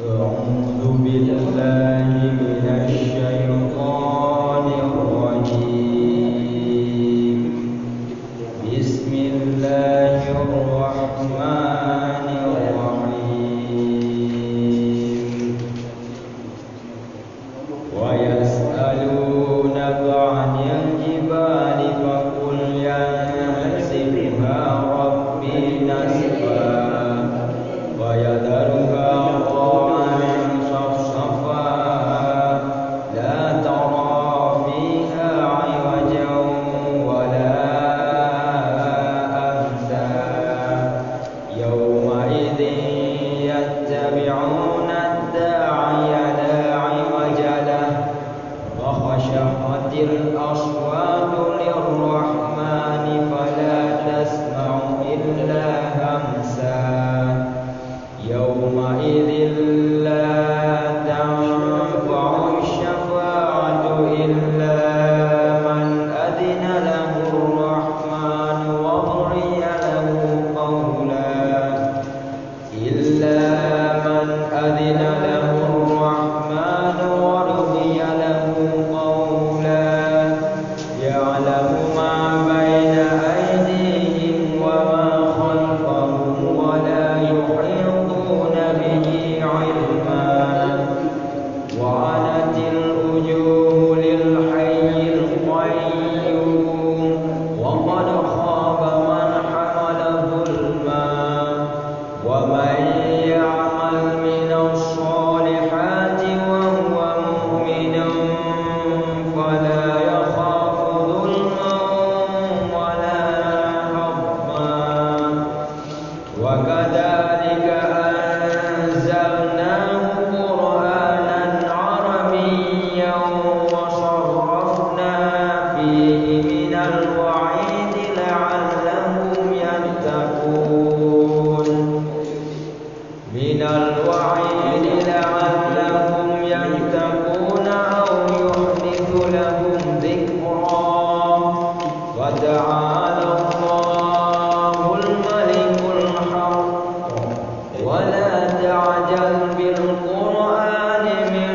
أعوذ بالله من الشيطان الرجيم. بسم الله الرحمن الرحيم. ويسألونك عن الجبال فقل ينسفها ربي نسفا فيذرها قاعا صفصفا لا ترى فيها عوجا ولا أمتا يومئذ يتبعون الداعي لا عوج له وخشعت الأصوات للرحمن فلا تسمع إلا همسا يومئذ لا تنفع الشفاعة إلا من أذن له الرحمن ورضي له قولا إلا من أذن له الرحمن ورضي له قولا يعلم ما بين أيديهم وما خلفهم ولا يحيطون به علما وعنت الوجوه للحي القيوم وقد خاب من حمل ظلما ومن يعمل من الصالحات وهو مؤمن فلا يخاف ظلما ولا هضما وكذلك أنزلناه قرآنا عربيا وصرفنا فيه من الوعيد لعلهم يتقون أو يحدث لهم ذكرا وتعالى الله الملك الحق ولا تعجل بالقرآن من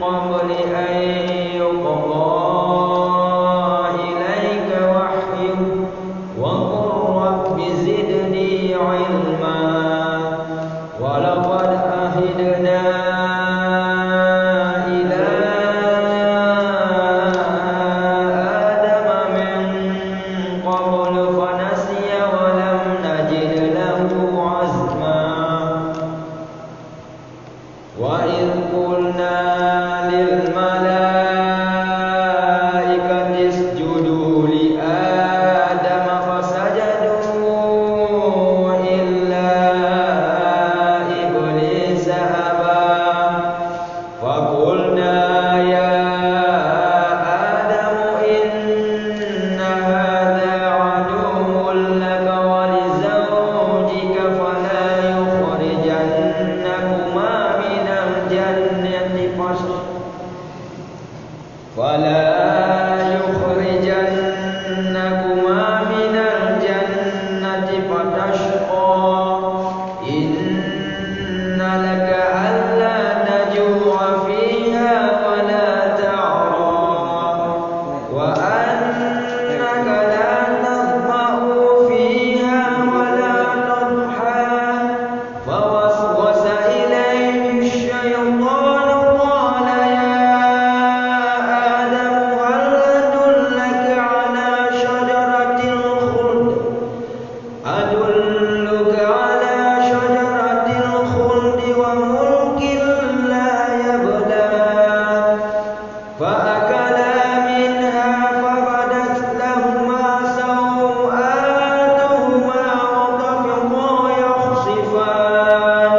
قبل أن يقضى إليك وحيه وقل رب زدني علما ولقد عهدنا إلى آدم من قبل فنسي ولم نجد له عزما وإذ قلنا للملائكة اسجدوا لآدم فسجدوا إلا إبليس أبى فقلنا يا آدم إن هذا عدو لك ولزوجك فلا يخرجنكما من الجنة فتشقى إن لك ألا تجوع فيها ولا تعرى وأنك لا تظمأ فيها ولا تضحى فوسوس إليه الشيطان قال يا آدم هل أدلك على شجرة الخلد وملك لا يبلى فأكلا منها فبدت لهما سوآتهما وطفقا يخصفان